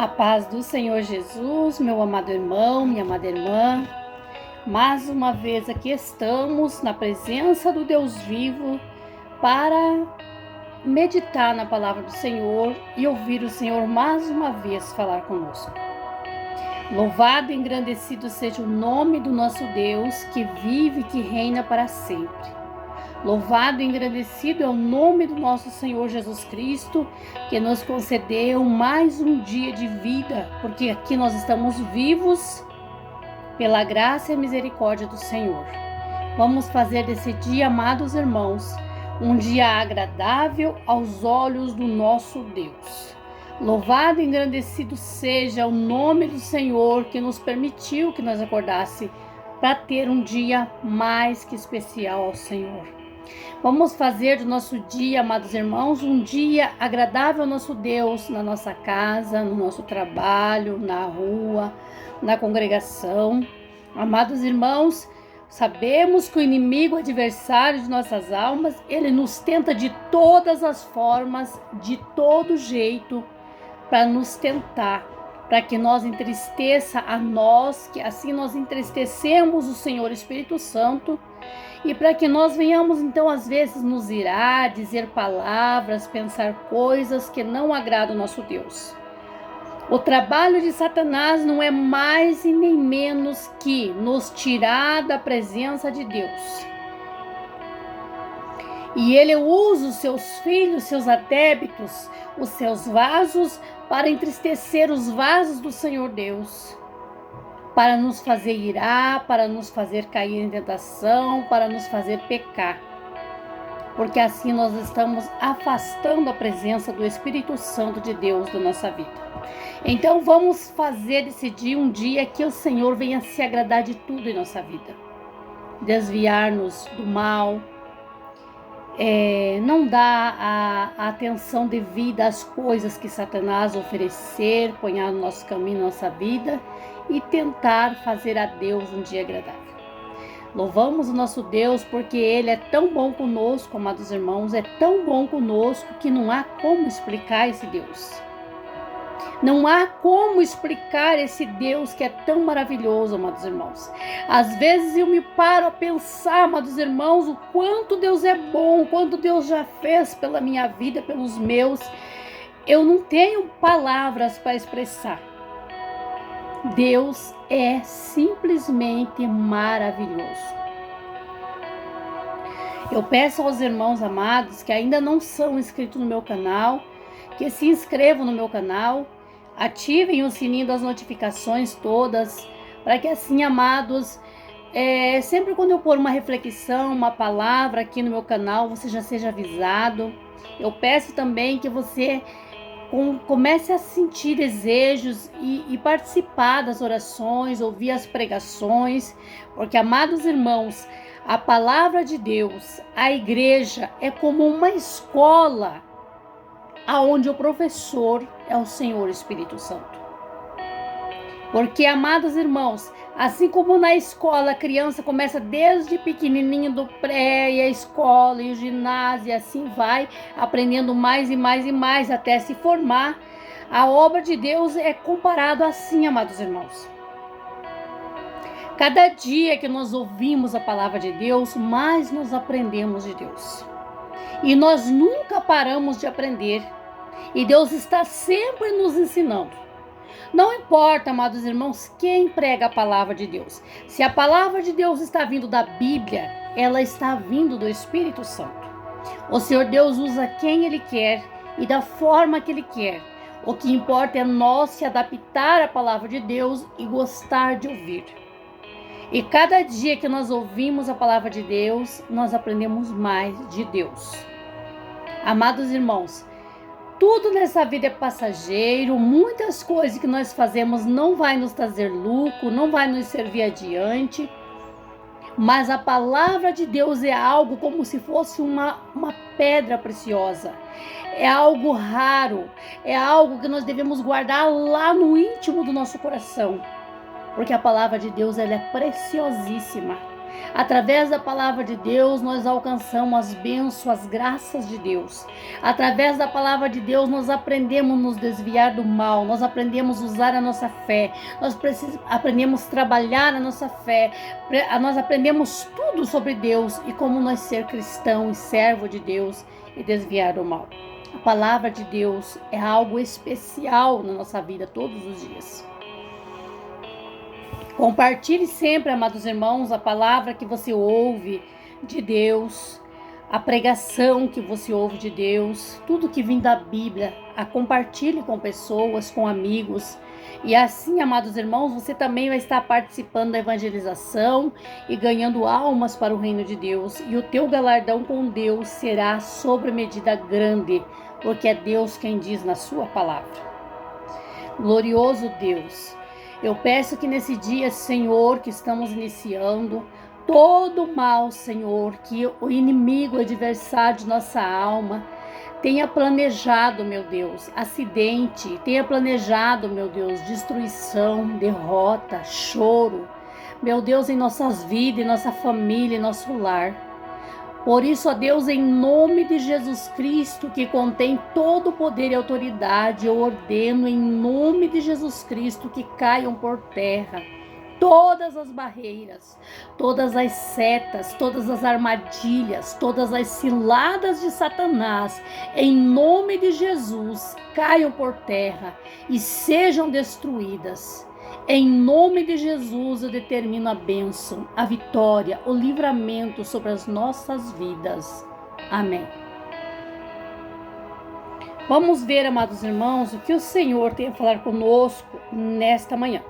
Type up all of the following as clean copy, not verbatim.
A paz do Senhor Jesus, meu amado irmão, minha amada irmã. Mais uma vez aqui estamos na presença do Deus vivo para meditar na palavra do Senhor e ouvir o Senhor mais uma vez falar conosco. Louvado e engrandecido seja o nome do nosso Deus, que vive e que reina para sempre. Louvado e engrandecido é o nome do nosso Senhor Jesus Cristo, que nos concedeu mais um dia de vida, porque aqui nós estamos vivos pela graça e misericórdia do Senhor. Vamos fazer desse dia, amados irmãos, um dia agradável aos olhos do nosso Deus. Louvado e engrandecido seja o nome do Senhor, que nos permitiu que nós acordasse para ter um dia mais que especial ao Senhor. Vamos fazer do nosso dia, amados irmãos, um dia agradável ao nosso Deus, na nossa casa, no nosso trabalho, na rua, na congregação. Amados irmãos, sabemos que o inimigo, adversário de nossas almas, ele nos tenta de todas as formas, de todo jeito, para nos tentar, para que nós entristeça a nós, que assim nós entristecemos o Senhor Espírito Santo, e para que nós venhamos então às vezes nos irar, dizer palavras, pensar coisas que não agradam o nosso Deus. O trabalho de Satanás não é mais e nem menos que nos tirar da presença de Deus. E ele usa os seus filhos, seus adébitos, os seus vasos, para entristecer os vasos do Senhor Deus, para nos fazer irar, para nos fazer cair em tentação, para nos fazer pecar. Porque assim nós estamos afastando a presença do Espírito Santo de Deus da nossa vida. Então vamos fazer desse dia um dia que o Senhor venha se agradar de tudo em nossa vida. Desviar-nos do mal, não dar a atenção devida às coisas que Satanás oferecer, pôr no nosso caminho, na nossa vida, e tentar fazer a Deus um dia agradável. Louvamos o nosso Deus porque Ele é tão bom conosco, amados irmãos, é tão bom conosco que não há como explicar esse Deus. Não há como explicar esse Deus que é tão maravilhoso, amados irmãos. Às vezes eu me paro a pensar, amados irmãos, o quanto Deus é bom, o quanto Deus já fez pela minha vida, pelos meus. Eu não tenho palavras para expressar. Deus é simplesmente maravilhoso. Eu peço aos irmãos amados que ainda não são inscritos no meu canal, que se inscrevam no meu canal, ativem o sininho das notificações todas, para que assim, amados, sempre quando eu pôr uma reflexão, uma palavra aqui no meu canal, você já seja avisado. Eu peço também que você comece a sentir desejos e participar das orações, ouvir as pregações, porque, amados irmãos, a palavra de Deus, a igreja, é como uma escola, aonde o professor é o Senhor Espírito Santo. Porque, amados irmãos, assim como na escola a criança começa desde pequenininho do pré e a escola e o ginásio, e assim vai aprendendo mais e mais e mais até se formar, a obra de Deus é comparado assim, amados irmãos. Cada dia que nós ouvimos a palavra de Deus, mais nós aprendemos de Deus. E nós nunca paramos de aprender. E Deus está sempre nos ensinando. Não importa, amados irmãos, quem prega a palavra de Deus. Se a palavra de Deus está vindo da Bíblia, ela está vindo do Espírito Santo. O Senhor Deus usa quem Ele quer e da forma que Ele quer. O que importa é nós se adaptar à palavra de Deus e gostar de ouvir. E cada dia que nós ouvimos a palavra de Deus, nós aprendemos mais de Deus. Amados irmãos, tudo nessa vida é passageiro, muitas coisas que nós fazemos não vai nos trazer lucro, não vai nos servir adiante, mas a palavra de Deus é algo como se fosse uma pedra preciosa, é algo raro, é algo que nós devemos guardar lá no íntimo do nosso coração, porque a palavra de Deus ela é preciosíssima. Através da palavra de Deus, nós alcançamos as bênçãos, as graças de Deus. Através da palavra de Deus, nós aprendemos a nos desviar do mal, nós aprendemos a usar a nossa fé, nós aprendemos a trabalhar a nossa fé, nós aprendemos tudo sobre Deus e como nós ser cristão e servo de Deus e desviar do mal. A palavra de Deus é algo especial na nossa vida todos os dias. Compartilhe sempre, amados irmãos, a palavra que você ouve de Deus, a pregação que você ouve de Deus, tudo que vem da Bíblia, compartilhe com pessoas, com amigos. E assim, amados irmãos, você também vai estar participando da evangelização e ganhando almas para o reino de Deus. E o teu galardão com Deus será sobre medida grande, porque é Deus quem diz na sua palavra. Glorioso Deus, eu peço que nesse dia, Senhor, que estamos iniciando, todo mal, Senhor, que o inimigo, o adversário de nossa alma, tenha planejado, meu Deus, acidente, tenha planejado, meu Deus, destruição, derrota, choro, meu Deus, em nossas vidas, em nossa família, em nosso lar. Por isso, ó Deus, em nome de Jesus Cristo, que contém todo o poder e autoridade, eu ordeno em nome de Jesus Cristo que caiam por terra todas as barreiras, todas as setas, todas as armadilhas, todas as ciladas de Satanás, em nome de Jesus, caiam por terra e sejam destruídas. Em nome de Jesus, eu determino a bênção, a vitória, o livramento sobre as nossas vidas. Amém. Vamos ver, amados irmãos, o que o Senhor tem a falar conosco nesta manhã.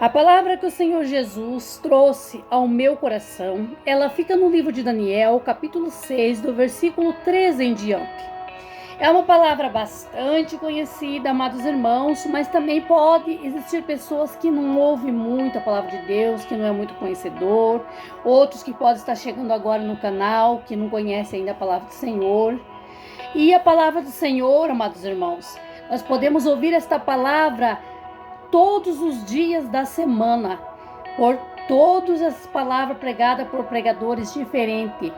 A palavra que o Senhor Jesus trouxe ao meu coração, ela fica no livro de Daniel, capítulo 6, do versículo 13 em diante. É uma palavra bastante conhecida, amados irmãos, mas também pode existir pessoas que não ouvem muito a palavra de Deus, que não é muito conhecedor, outros que podem estar chegando agora no canal, que não conhecem ainda a palavra do Senhor. E a palavra do Senhor, amados irmãos, nós podemos ouvir esta palavra todos os dias da semana, por todas as palavras pregadas por pregadores diferentes.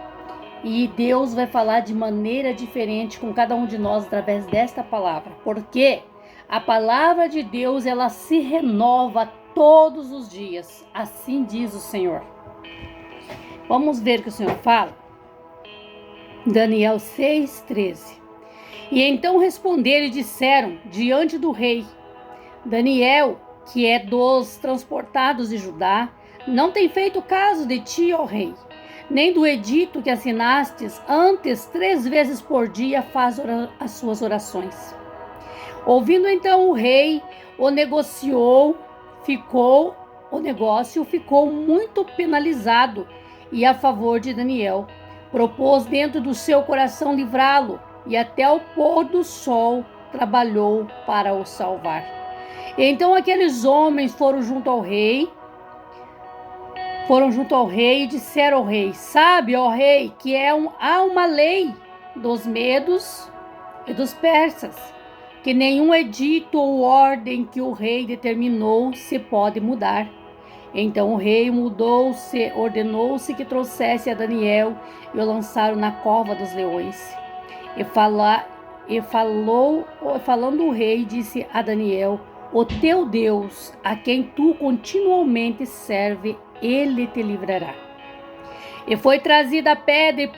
E Deus vai falar de maneira diferente com cada um de nós através desta palavra. Porque a palavra de Deus, ela se renova todos os dias. Assim diz o Senhor. Vamos ver o que o Senhor fala. Daniel 6:13. E então responderam e disseram diante do rei: Daniel, que é dos transportados de Judá, não tem feito caso de ti, ó rei, nem do edito que assinastes, antes 3 vezes por dia faz as suas orações. Ouvindo então o rei, o negócio ficou muito penalizado e a favor de Daniel. Propôs dentro do seu coração livrá-lo e até o pôr do sol trabalhou para o salvar. Então aqueles homens foram junto ao rei e disseram ao rei: sabe, ó rei, que há uma lei dos medos e dos persas, que nenhum edito ou ordem que o rei determinou se pode mudar. Então o rei ordenou-se que trouxesse a Daniel e o lançaram na cova dos leões. Falando o rei, disse a Daniel: o teu Deus, a quem tu continuamente serve, ele te livrará. E foi trazida a pedra e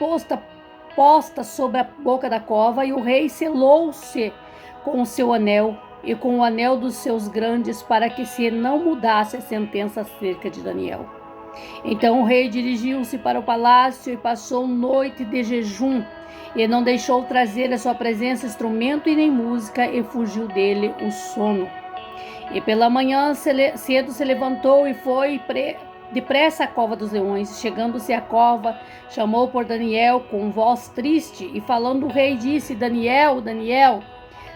posta sobre a boca da cova, e o rei selou-se com o seu anel e com o anel dos seus grandes, para que se não mudasse a sentença acerca de Daniel. Então o rei dirigiu-se para o palácio e passou noite de jejum, e não deixou trazer à sua presença instrumento e nem música, e fugiu dele o sono. E pela manhã cedo se levantou e foi depressa à cova dos leões. Chegando-se à cova, chamou por Daniel com voz triste, e falando o rei disse: Daniel, Daniel,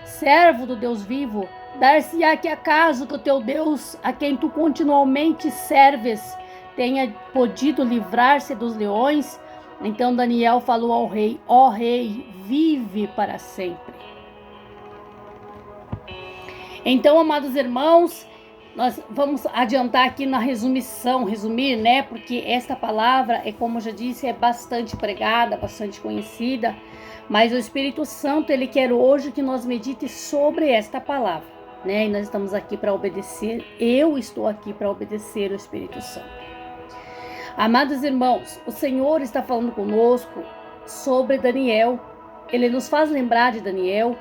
servo do Deus vivo, dar-se-á que acaso que o teu Deus, a quem tu continuamente serves, tenha podido livrar-se dos leões? Então Daniel falou ao rei: ó rei, vive para sempre. Então, amados irmãos, nós vamos adiantar aqui na resumir, né? Porque esta palavra, como eu já disse, é bastante pregada, bastante conhecida, mas o Espírito Santo, ele quer hoje que nós medite sobre esta palavra, né? E nós estamos aqui para obedecer, eu estou aqui para obedecer o Espírito Santo. Amados irmãos, o Senhor está falando conosco sobre Daniel. Ele nos faz lembrar de Daniel.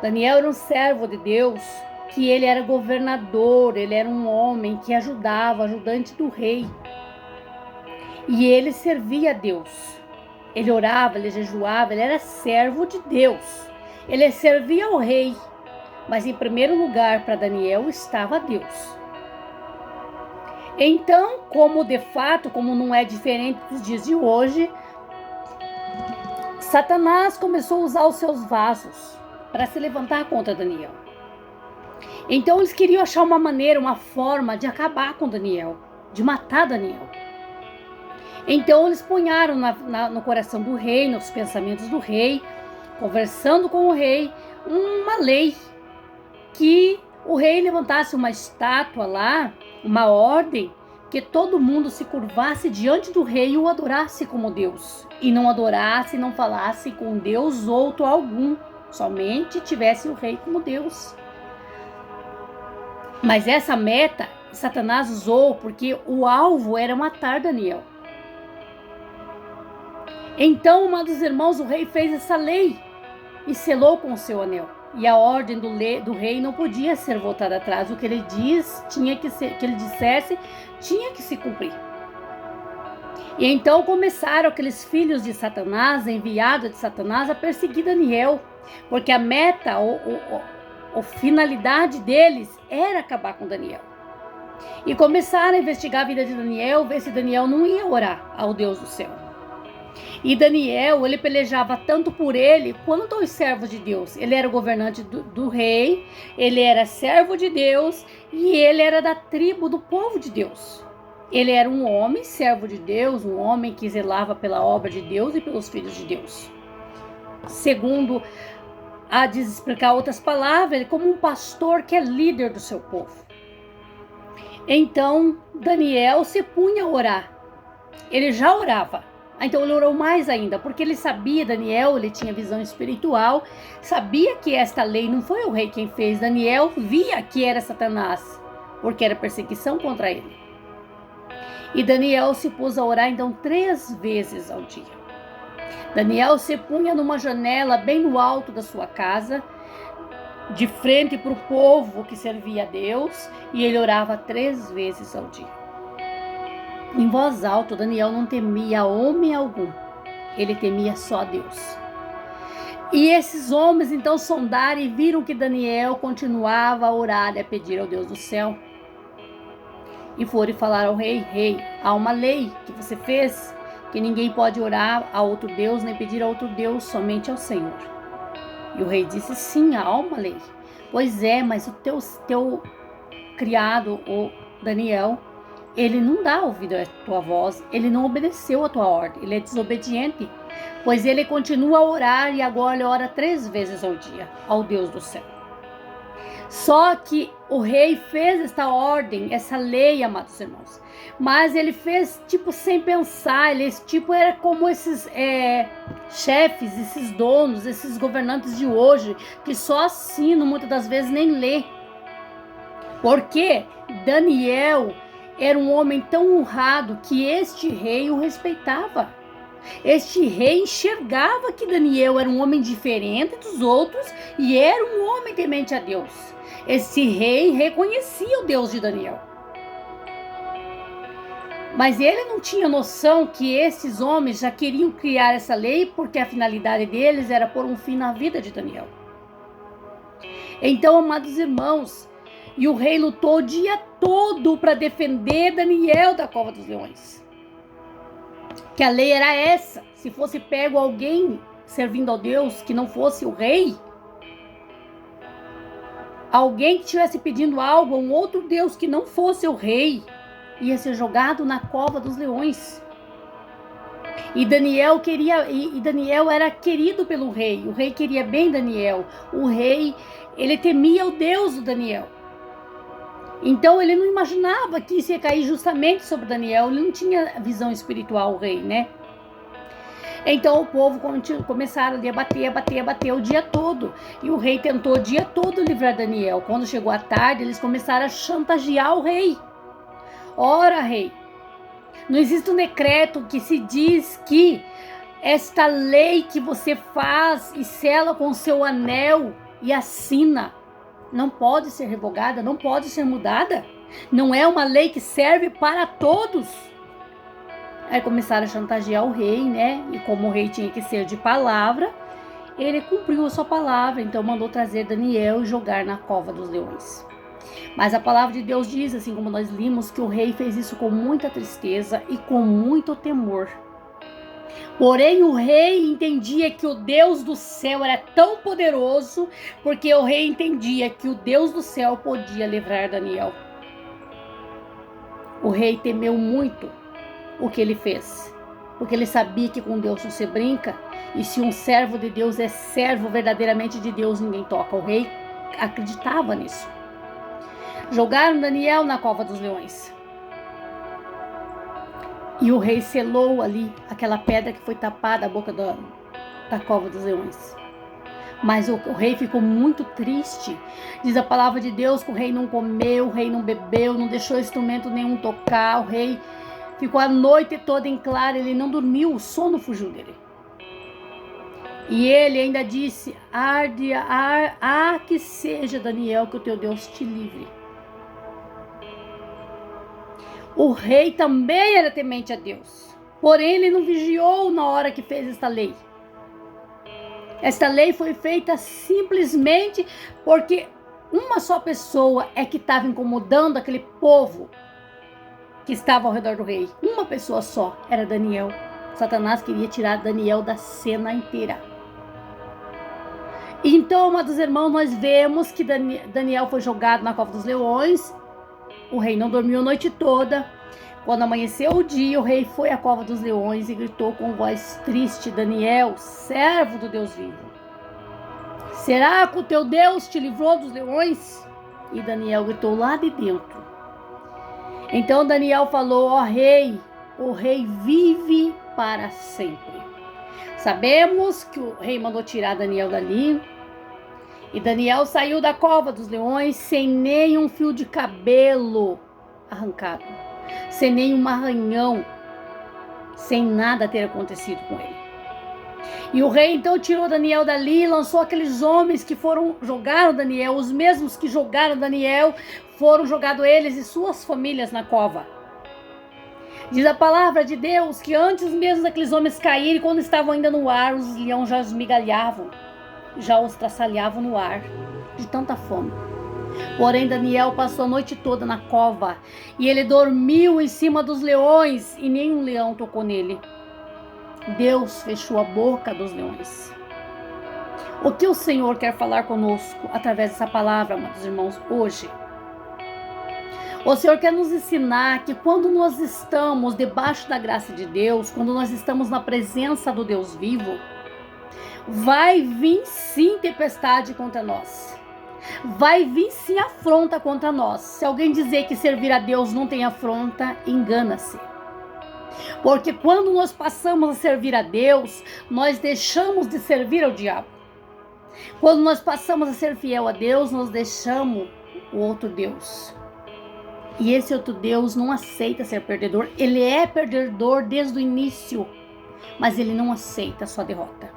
Daniel era um servo de Deus, que ele era governador, ele era um homem que ajudante do rei. E ele servia a Deus. Ele orava, ele jejuava, ele era servo de Deus. Ele servia ao rei, mas em primeiro lugar para Daniel estava Deus. Então, como não é diferente dos dias de hoje, Satanás começou a usar os seus vasos para se levantar contra Daniel. Então eles queriam achar uma maneira, uma forma de acabar com Daniel, de matar Daniel. Então eles punharam no coração do rei, nos pensamentos do rei, conversando com o rei, uma lei que o rei levantasse uma estátua lá, uma ordem, que todo mundo se curvasse diante do rei e o adorasse como Deus. E não adorasse, não falasse com Deus outro algum, somente tivesse o rei como Deus. Mas essa meta Satanás usou porque o alvo era matar Daniel. Então, amados irmãos, o rei fez essa lei e selou com o seu anel. E a ordem do rei não podia ser voltada atrás. O que ele dissesse tinha que se cumprir. E então começaram aqueles filhos de Satanás, enviados de Satanás, a perseguir Daniel. Porque a meta, a finalidade deles era acabar com Daniel. E começaram a investigar a vida de Daniel, ver se Daniel não ia orar ao Deus do céu. E Daniel, ele pelejava tanto por ele quanto aos servos de Deus. Ele era o governante do rei, ele era servo de Deus e ele era da tribo do povo de Deus. Ele era um homem, servo de Deus, um homem que zelava pela obra de Deus e pelos filhos de Deus. Segundo a explicar outras palavras, ele como um pastor que é líder do seu povo. Então, Daniel se punha a orar. Ele já orava. Então ele orou mais ainda, porque ele sabia, Daniel, ele tinha visão espiritual, sabia que esta lei não foi o rei quem fez. Daniel via que era Satanás, porque era perseguição contra ele. E Daniel se pôs a orar então 3 vezes ao dia. Daniel se punha numa janela bem no alto da sua casa, de frente para o povo que servia a Deus, e ele orava 3 vezes ao dia. Em voz alta, Daniel não temia homem algum, ele temia só Deus. E esses homens então sondaram e viram que Daniel continuava a orar e a pedir ao Deus do céu. E foram falar ao rei: rei, há uma lei que você fez, que ninguém pode orar a outro Deus, nem pedir a outro Deus, somente ao Senhor. E o rei disse: sim, há uma lei. Pois é, mas o teu criado, o Daniel, ele não dá ouvido à tua voz, ele não obedeceu à tua ordem, ele é desobediente, pois ele continua a orar e agora ele ora 3 vezes ao dia ao Deus do céu. Só que o rei fez esta ordem, essa lei, amados irmãos, mas ele fez sem pensar, ele era como esses chefes, esses donos, esses governantes de hoje, que só assinam, muitas das vezes nem lê. Porque Daniel era um homem tão honrado que este rei o respeitava. Este rei enxergava que Daniel era um homem diferente dos outros e era um homem temente a Deus. Esse rei reconhecia o Deus de Daniel. Mas ele não tinha noção que esses homens já queriam criar essa lei porque a finalidade deles era pôr um fim na vida de Daniel. Então, amados irmãos, e o rei lutou o dia todo para defender Daniel da cova dos leões. Que a lei era essa: se fosse pego alguém servindo ao Deus que não fosse o rei, alguém que estivesse pedindo algo a um outro Deus que não fosse o rei, ia ser jogado na cova dos leões. E Daniel Daniel era querido pelo rei. O rei queria bem Daniel. O rei, ele temia o Deus do Daniel. Então ele não imaginava que isso ia cair justamente sobre Daniel, ele não tinha visão espiritual, o rei, né? Então o povo começaram ali a bater o dia todo. E o rei tentou o dia todo livrar Daniel. Quando chegou a tarde, eles começaram a chantagear o rei. Ora, rei, não existe um decreto que se diz que esta lei que você faz e sela com seu anel e assina não pode ser revogada, não pode ser mudada? Não é uma lei que serve para todos? Aí começaram a chantagear o rei, né? E como o rei tinha que ser de palavra, ele cumpriu a sua palavra. Então mandou trazer Daniel e jogar na cova dos leões. Mas a palavra de Deus diz, assim como nós limos, que o rei fez isso com muita tristeza e com muito temor. Porém, o rei entendia que o Deus do céu era tão poderoso, porque o rei entendia que o Deus do céu podia livrar Daniel. O rei temeu muito o que ele fez, porque ele sabia que com Deus não se brinca, e se um servo de Deus é servo verdadeiramente de Deus, ninguém toca. O rei acreditava nisso. Jogaram Daniel na cova dos leões. E o rei selou ali aquela pedra que foi tapada a boca da cova dos leões. Mas o rei ficou muito triste. Diz a palavra de Deus que o rei não comeu, o rei não bebeu, não deixou instrumento nenhum tocar. O rei ficou a noite toda em claro, ele não dormiu, o sono fugiu dele. E ele ainda disse: que seja, Daniel, que o teu Deus te livre. O rei também era temente a Deus, porém ele não vigiou na hora que fez esta lei. Esta lei foi feita simplesmente porque uma só pessoa é que estava incomodando aquele povo que estava ao redor do rei. Uma pessoa só, era Daniel. Satanás queria tirar Daniel da cena inteira. Então, amados irmãos, nós vemos que Daniel foi jogado na cova dos leões. O rei não dormiu a noite toda. Quando amanheceu o dia, o rei foi à cova dos leões e gritou com voz triste: Daniel, servo do Deus vivo, será que o teu Deus te livrou dos leões? E Daniel gritou lá de dentro. Então Daniel falou: ó rei, o rei vive para sempre. Sabemos que o rei mandou tirar Daniel dali. E Daniel saiu da cova dos leões sem nenhum fio de cabelo arrancado, sem nenhum arranhão, sem nada ter acontecido com ele. E o rei então tirou Daniel dali e lançou aqueles homens que jogaram Daniel, os mesmos que jogaram Daniel, foram jogados eles e suas famílias na cova. Diz a palavra de Deus que antes mesmo daqueles homens caírem, quando estavam ainda no ar, os leões já os migalhavam, já os traçalhavam no ar, de tanta fome. Porém, Daniel passou a noite toda na cova, e ele dormiu em cima dos leões, e nenhum leão tocou nele. Deus fechou a boca dos leões. O que o Senhor quer falar conosco através dessa palavra, amados irmãos, hoje? O Senhor quer nos ensinar que quando nós estamos debaixo da graça de Deus, quando nós estamos na presença do Deus vivo, vai vir sim tempestade contra nós. Vai vir sim afronta contra nós. Se alguém dizer que servir a Deus não tem afronta, engana-se. Porque quando nós passamos a servir a Deus, nós deixamos de servir ao diabo. Quando nós passamos a ser fiel a Deus, nós deixamos o outro Deus. E esse outro Deus não aceita ser perdedor. Ele é perdedor desde o início, mas ele não aceita a sua derrota.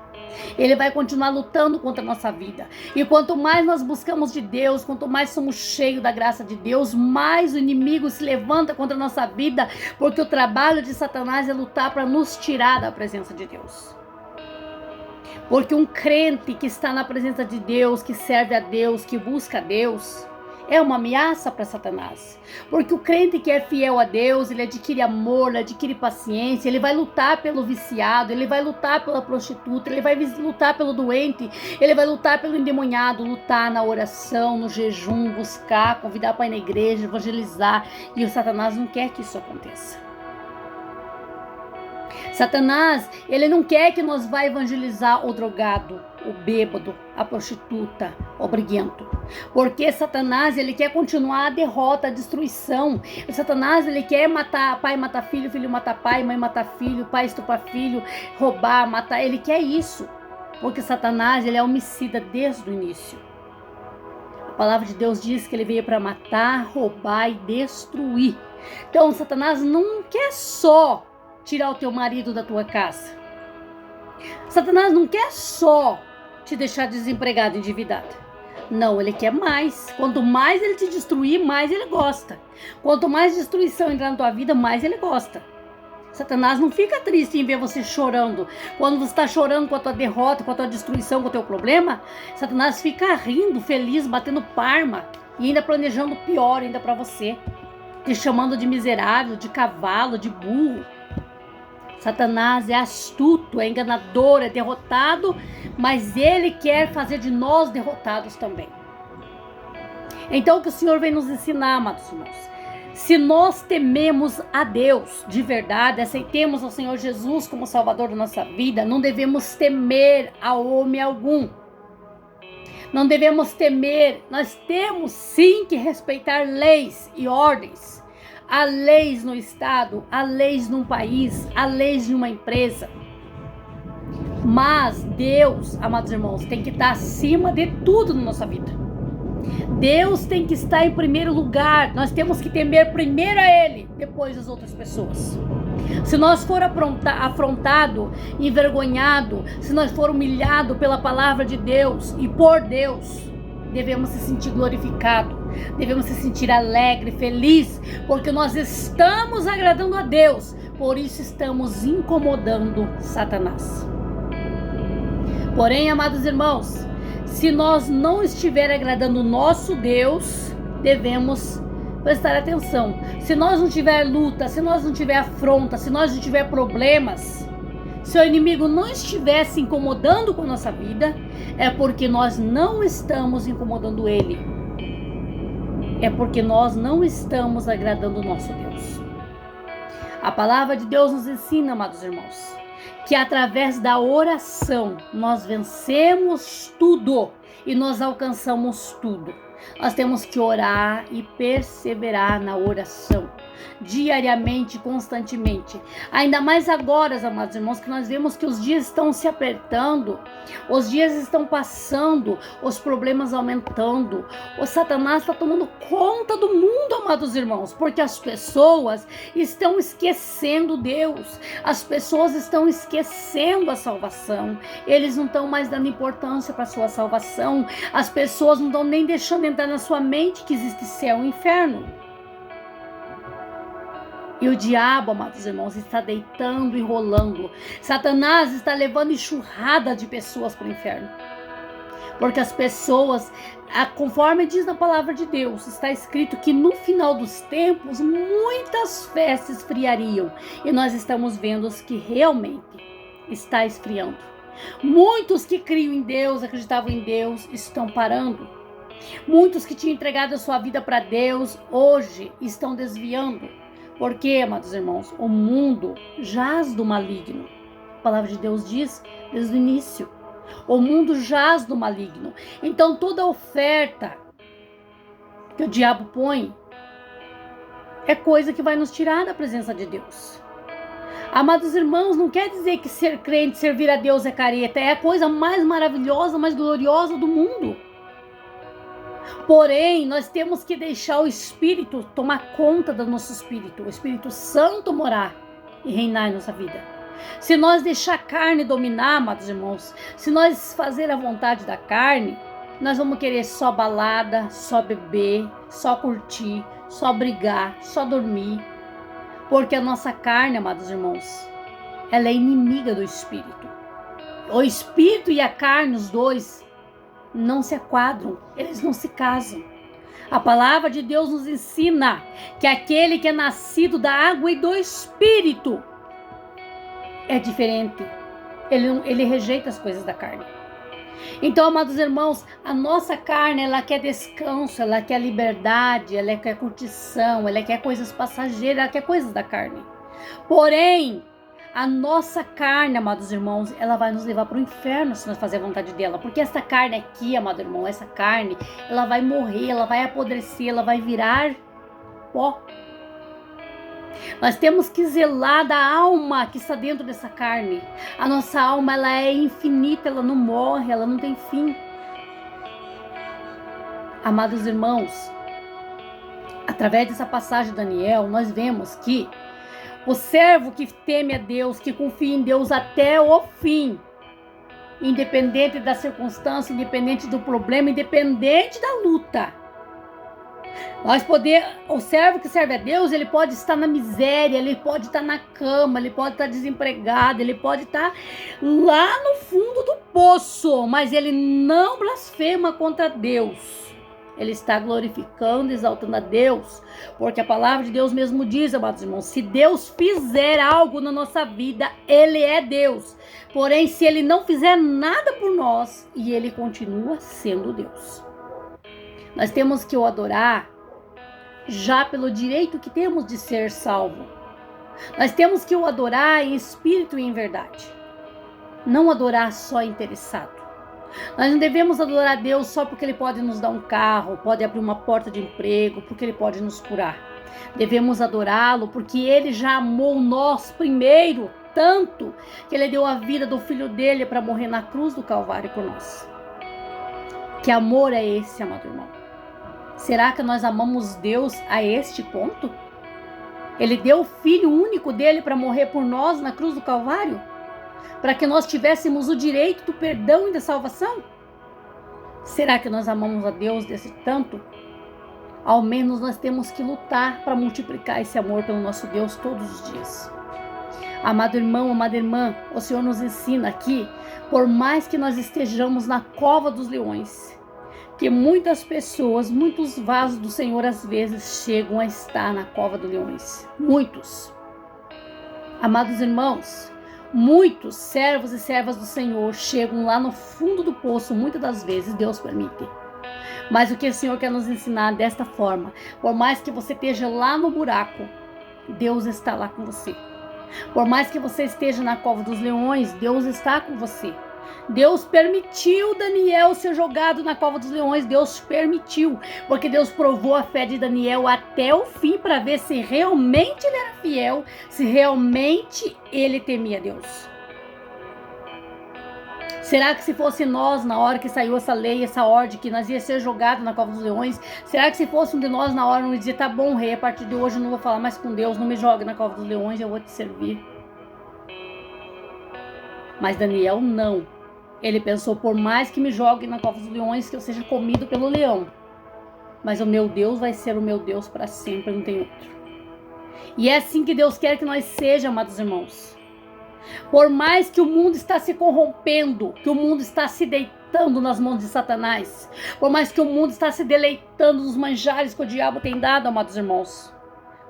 Ele vai continuar lutando contra a nossa vida. E quanto mais nós buscamos de Deus, quanto mais somos cheios da graça de Deus, mais o inimigo se levanta contra a nossa vida, porque o trabalho de Satanás é lutar para nos tirar da presença de Deus. Porque um crente que está na presença de Deus, que serve a Deus, que busca a Deus, é uma ameaça para Satanás. Porque o crente que é fiel a Deus, ele adquire amor, ele adquire paciência, ele vai lutar pelo viciado, ele vai lutar pela prostituta, ele vai lutar pelo doente, ele vai lutar pelo endemoniado, lutar na oração, no jejum, buscar, convidar para ir na igreja, evangelizar. E o Satanás não quer que isso aconteça. Satanás, ele não quer que nós vá evangelizar o drogado, o bêbado, a prostituta, o briguento. Porque Satanás, ele quer continuar a derrota, a destruição. Satanás, ele quer matar pai, matar filho, filho matar pai, mãe matar filho, pai estuprar filho, roubar, matar. Ele quer isso. Porque Satanás, ele é homicida desde o início. A palavra de Deus diz que ele veio para matar, roubar e destruir. Então, Satanás não quer só tirar o teu marido da tua casa. Satanás não quer só te deixar desempregado, endividado. Não, ele quer mais. Quanto mais ele te destruir, mais ele gosta. Quanto mais destruição entrar na tua vida, mais ele gosta. Satanás não fica triste em ver você chorando. Quando você está chorando com a tua derrota, com a tua destruição, com o teu problema, Satanás fica rindo, feliz, batendo palma e ainda planejando o pior ainda para você. Te chamando de miserável, de cavalo, de burro. Satanás é astuto, é enganador, é derrotado, mas ele quer fazer de nós derrotados também. Então o que o Senhor vem nos ensinar, amados irmãos? Se nós tememos a Deus de verdade, aceitemos ao Senhor Jesus como Salvador da nossa vida, não devemos temer a homem algum. Não devemos temer, nós temos sim que respeitar leis e ordens. Há leis no estado, há leis num país, há leis numa empresa. Mas Deus, amados irmãos, tem que estar acima de tudo na nossa vida. Deus tem que estar em primeiro lugar. Nós temos que temer primeiro a Ele, depois as outras pessoas. Se nós for afrontado, envergonhado, se nós for humilhado pela palavra de Deus e por Deus, devemos se sentir glorificado, devemos se sentir alegre, feliz, porque nós estamos agradando a Deus, por isso estamos incomodando Satanás. Porém, amados irmãos, se nós não estiver agradando o nosso Deus, devemos prestar atenção. Se nós não tiver luta, se nós não tiver afronta, se nós não tiver problemas, se o inimigo não estiver se incomodando com a nossa vida, é porque nós não estamos incomodando ele. É porque nós não estamos agradando o nosso Deus. A palavra de Deus nos ensina, amados irmãos, que através da oração nós vencemos tudo e nós alcançamos tudo. Nós temos que orar e perseverar na oração, diariamente, constantemente. Ainda mais agora, amados irmãos, que nós vemos que os dias estão se apertando, os dias estão passando, os problemas aumentando. O Satanás está tomando conta do mundo, amados irmãos, porque as pessoas estão esquecendo Deus, as pessoas estão esquecendo a salvação, eles não estão mais dando importância para a sua salvação, as pessoas não estão nem deixando entrar na sua mente que existe céu e inferno. E o diabo, amados irmãos, está deitando e rolando. Satanás está levando enxurrada de pessoas para o inferno. Porque as pessoas, conforme diz na palavra de Deus, está escrito que no final dos tempos, muitas fés se esfriariam. E nós estamos vendo que realmente está esfriando. Muitos que criam em Deus, acreditavam em Deus, estão parando. Muitos que tinham entregado a sua vida para Deus, hoje estão desviando. Porque, amados irmãos, o mundo jaz do maligno. A palavra de Deus diz desde o início. O mundo jaz do maligno. Então toda oferta que o diabo põe é coisa que vai nos tirar da presença de Deus. Amados irmãos, não quer dizer que ser crente, servir a Deus é careta. É a coisa mais maravilhosa, mais gloriosa do mundo. Porém, nós temos que deixar o Espírito tomar conta do nosso espírito, o Espírito Santo morar e reinar em nossa vida. Se nós deixar a carne dominar, amados irmãos, se nós fazer a vontade da carne, nós vamos querer só balada, só beber, só curtir, só brigar, só dormir. Porque a nossa carne, amados irmãos, ela é inimiga do Espírito. O Espírito e a carne, os dois, não se enquadram, eles não se casam. A palavra de Deus nos ensina que aquele que é nascido da água e do Espírito é diferente. Ele rejeita as coisas da carne. Então, amados irmãos, a nossa carne, ela quer descanso, ela quer liberdade, ela quer curtição, ela quer coisas passageiras, ela quer coisas da carne. Porém, a nossa carne, amados irmãos, ela vai nos levar para o inferno se nós fazer a vontade dela. Porque essa carne aqui, amado irmão, essa carne, ela vai morrer, ela vai apodrecer, ela vai virar pó. Nós temos que zelar da alma que está dentro dessa carne. A nossa alma, ela é infinita, ela não morre, ela não tem fim. Amados irmãos, através dessa passagem de Daniel, nós vemos que o servo que teme a Deus, que confia em Deus até o fim, independente da circunstância, independente do problema, independente da luta. O servo que serve a Deus, ele pode estar na miséria, ele pode estar na cama, ele pode estar desempregado, ele pode estar lá no fundo do poço, mas ele não blasfema contra Deus. Ele está glorificando, exaltando a Deus, porque a palavra de Deus mesmo diz, amados irmãos, se Deus fizer algo na nossa vida, Ele é Deus. Porém, se Ele não fizer nada por nós, e Ele continua sendo Deus. Nós temos que o adorar já pelo direito que temos de ser salvo. Nós temos que o adorar em espírito e em verdade. Não adorar só interessado. Nós não devemos adorar a Deus só porque Ele pode nos dar um carro, pode abrir uma porta de emprego, porque Ele pode nos curar. Devemos adorá-lo porque Ele já amou nós primeiro, tanto que Ele deu a vida do Filho dele para morrer na cruz do Calvário por nós. Que amor é esse, amado irmão? Será que nós amamos Deus a este ponto? Ele deu o Filho único dele para morrer por nós na cruz do Calvário? Para que nós tivéssemos o direito do perdão e da salvação? Será que nós amamos a Deus desse tanto? Ao menos nós temos que lutar para multiplicar esse amor pelo nosso Deus todos os dias. Amado irmão, amada irmã, o Senhor nos ensina aqui, por mais que nós estejamos na cova dos leões, que muitas pessoas, muitos vasos do Senhor às vezes chegam a estar na cova dos leões. Muitos. Amados irmãos, muitos servos e servas do Senhor chegam lá no fundo do poço, muitas das vezes Deus permite. Mas o que o Senhor quer nos ensinar desta forma, por mais que você esteja lá no buraco, Deus está lá com você. Por mais que você esteja na cova dos leões, Deus está com você. Deus permitiu Daniel ser jogado na cova dos leões, Deus permitiu, porque Deus provou a fé de Daniel até o fim para ver se realmente ele era fiel, se realmente ele temia Deus. Será que se fosse nós, na hora que saiu essa lei, essa ordem, que nós ia ser jogado na cova dos leões, será que se fosse um de nós na hora, não ia dizer, tá bom, rei, a partir de hoje eu não vou falar mais com Deus, não me jogue na cova dos leões, eu vou te servir. Mas Daniel não. Ele pensou, por mais que me jogue na cova dos leões, que eu seja comido pelo leão, mas o meu Deus vai ser o meu Deus para sempre, não tem outro. E é assim que Deus quer que nós sejamos, amados irmãos. Por mais que o mundo está se corrompendo, que o mundo está se deitando nas mãos de Satanás, por mais que o mundo está se deleitando nos manjares que o diabo tem dado, amados irmãos,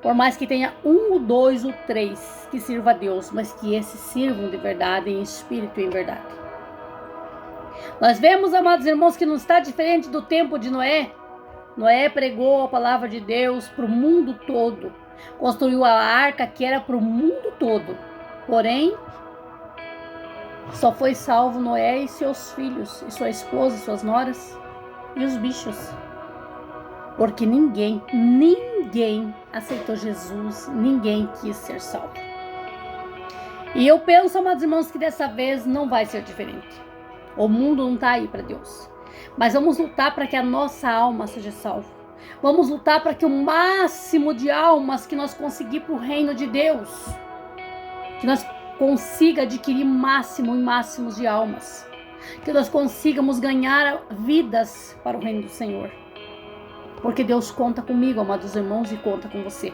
por mais que tenha um, ou dois, ou três que sirva a Deus, mas que esses sirvam de verdade, em espírito e em verdade. Nós vemos, amados irmãos, que não está diferente do tempo de Noé. Noé pregou a palavra de Deus para o mundo todo, construiu a arca que era para o mundo todo. Porém, só foi salvo Noé e seus filhos, e sua esposa, e suas noras, e os bichos. Porque ninguém aceitou Jesus, ninguém quis ser salvo. E eu penso, amados irmãos, que dessa vez não vai ser diferente. O mundo não está aí para Deus. Mas vamos lutar para que a nossa alma seja salva. Vamos lutar para que o máximo de almas que nós conseguir para o reino de Deus, que nós consiga adquirir máximo e máximos de almas, que nós consigamos ganhar vidas para o reino do Senhor, porque Deus conta comigo, amados irmãos, e conta com você.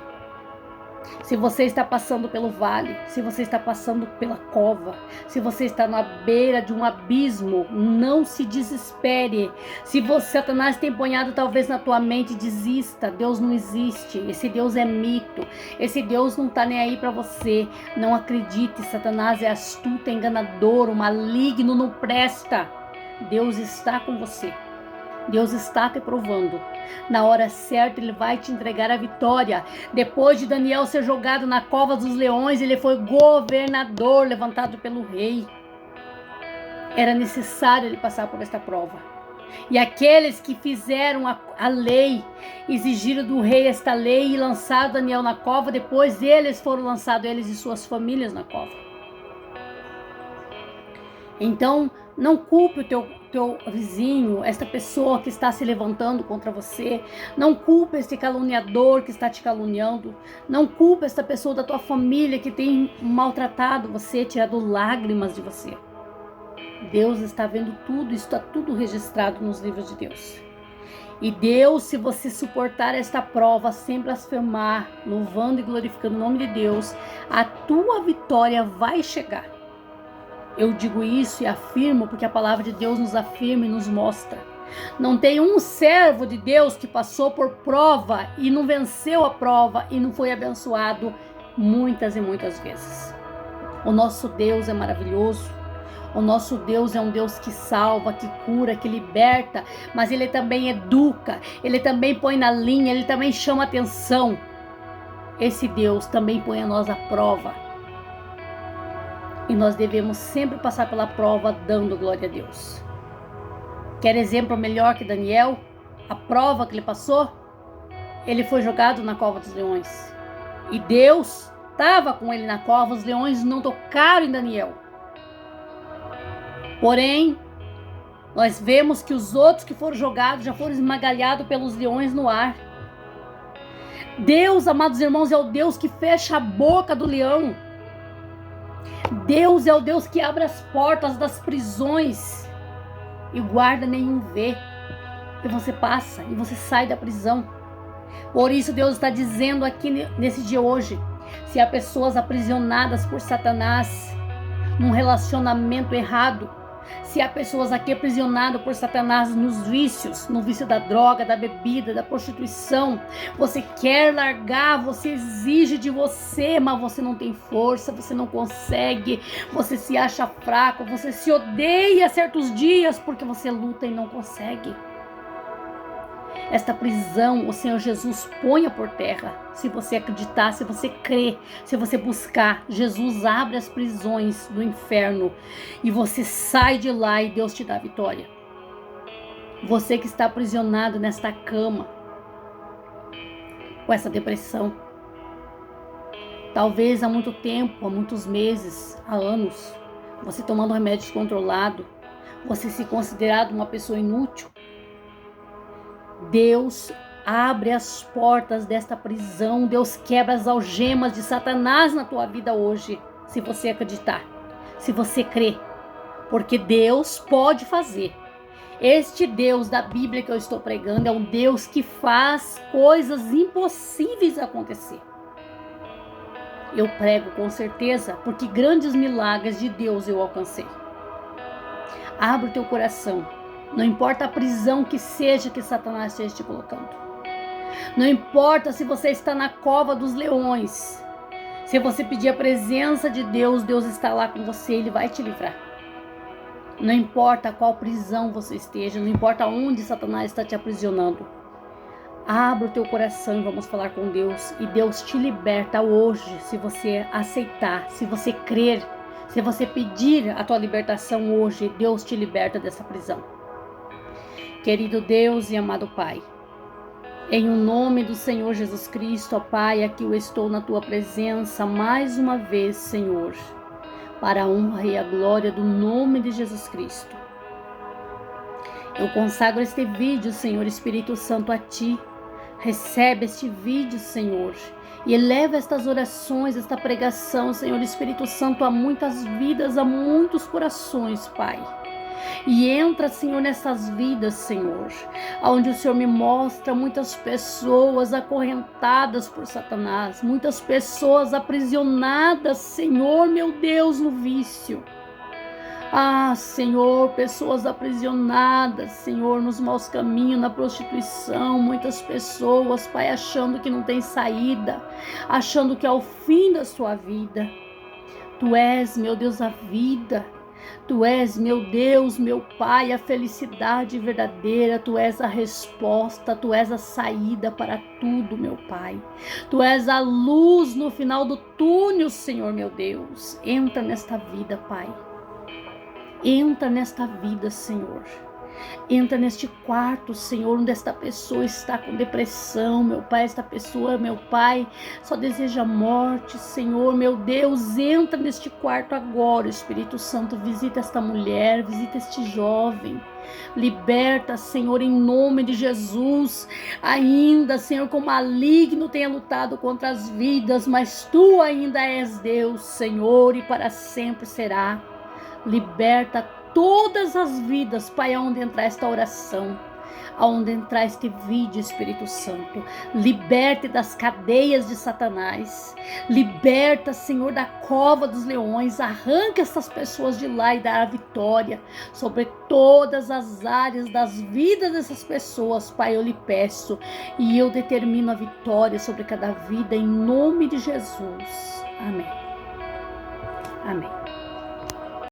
Se você está passando pelo vale, se você está passando pela cova, se você está na beira de um abismo, não se desespere. Se Satanás tem ponhado talvez na tua mente, desista. Deus não existe, esse Deus é mito, esse Deus não está nem aí para você. Não acredite, Satanás é astuto, é enganador, o maligno, não presta. Deus está com você. Deus está te provando. Na hora certa, Ele vai te entregar a vitória. Depois de Daniel ser jogado na cova dos leões, ele foi governador levantado pelo rei. Era necessário ele passar por esta prova. E aqueles que fizeram a lei, exigiram do rei esta lei e lançaram Daniel na cova, depois eles foram lançados, eles e suas famílias, na cova. Então, não culpe o teu vizinho, esta pessoa que está se levantando contra você. Não culpe este caluniador que está te caluniando. Não culpe esta pessoa da tua família que tem maltratado você, tirado lágrimas de você. Deus está vendo tudo, isso está tudo registrado nos livros de Deus. E Deus, se você suportar esta prova, sem blasfemar, louvando e glorificando o nome de Deus, a tua vitória vai chegar. Eu digo isso e afirmo porque a palavra de Deus nos afirma e nos mostra. Não tem um servo de Deus que passou por prova e não venceu a prova e não foi abençoado muitas e muitas vezes. O nosso Deus é maravilhoso. O nosso Deus é um Deus que salva, que cura, que liberta, mas Ele também educa, Ele também põe na linha, Ele também chama atenção. Esse Deus também põe a nós à prova. E nós devemos sempre passar pela prova dando glória a Deus. Quer exemplo melhor que Daniel? A prova que ele passou? Ele foi jogado na cova dos leões. E Deus estava com ele na cova, os leões não tocaram em Daniel. Porém, nós vemos que os outros que foram jogados já foram esmagalhados pelos leões no ar. Deus, amados irmãos, é o Deus que fecha a boca do leão. Deus é o Deus que abre as portas das prisões e guarda nenhum vê. E você passa e você sai da prisão. Por isso Deus está dizendo aqui nesse dia hoje, se há pessoas aprisionadas por Satanás num relacionamento errado, se há pessoas aqui aprisionadas por Satanás nos vícios, no vício da droga, da bebida, da prostituição, você quer largar, você exige de você, mas você não tem força, você não consegue, você se acha fraco, você se odeia certos dias porque você luta e não consegue. Esta prisão, o Senhor Jesus ponha por terra. Se você acreditar, se você crer, se você buscar, Jesus abre as prisões do inferno e você sai de lá e Deus te dá a vitória. Você que está aprisionado nesta cama, com essa depressão, talvez há muito tempo, há muitos meses, há anos, você tomando remédio descontrolado, você se considerado uma pessoa inútil, Deus abre as portas desta prisão, Deus quebra as algemas de Satanás na tua vida hoje, se você acreditar, se você crer, porque Deus pode fazer. Este Deus da Bíblia que eu estou pregando é um Deus que faz coisas impossíveis acontecer. Eu prego com certeza, porque grandes milagres de Deus eu alcancei. Abre o teu coração. Não importa a prisão que seja que Satanás esteja te colocando. Não importa se você está na cova dos leões. Se você pedir a presença de Deus, Deus está lá com você, Ele vai te livrar. Não importa qual prisão você esteja, não importa onde Satanás está te aprisionando. Abra o teu coração e vamos falar com Deus. E Deus te liberta hoje, se você aceitar, se você crer, se você pedir a tua libertação hoje, Deus te liberta dessa prisão. Querido Deus e amado Pai, em o nome do Senhor Jesus Cristo, ó Pai, aqui eu estou na Tua presença mais uma vez, Senhor, para a honra e a glória do nome de Jesus Cristo. Eu consagro este vídeo, Senhor Espírito Santo, a Ti. Recebe este vídeo, Senhor, e eleva estas orações, esta pregação, Senhor Espírito Santo, a muitas vidas, a muitos corações, Pai. E entra, Senhor, nessas vidas, Senhor, onde o Senhor me mostra muitas pessoas acorrentadas por Satanás, muitas pessoas aprisionadas, Senhor, meu Deus, no vício. Ah, Senhor, pessoas aprisionadas, Senhor, nos maus caminhos, na prostituição, muitas pessoas, Pai, achando que não tem saída, achando que é o fim da sua vida. Tu és, meu Deus, a vida. Tu és, meu Deus, meu Pai, a felicidade verdadeira. Tu és a resposta, Tu és a saída para tudo, meu Pai. Tu és a luz no final do túnel, Senhor, meu Deus. Entra nesta vida, Pai. Entra nesta vida, Senhor. Entra neste quarto, Senhor, onde esta pessoa está com depressão, meu Pai. Esta pessoa, meu Pai, só deseja morte, Senhor, meu Deus. Entra neste quarto agora, Espírito Santo. Visita esta mulher, visita este jovem. Liberta, Senhor, em nome de Jesus. Ainda, Senhor, que o maligno tenha lutado contra as vidas, mas Tu ainda és Deus, Senhor, e para sempre será. Liberta todas as vidas, Pai, aonde entrar esta oração, aonde entrar este vídeo, Espírito Santo. Liberte das cadeias de Satanás. Liberta, Senhor, da cova dos leões. Arranca essas pessoas de lá e dá a vitória sobre todas as áreas das vidas dessas pessoas, Pai, eu lhe peço. E eu determino a vitória sobre cada vida, em nome de Jesus. Amém. Amém.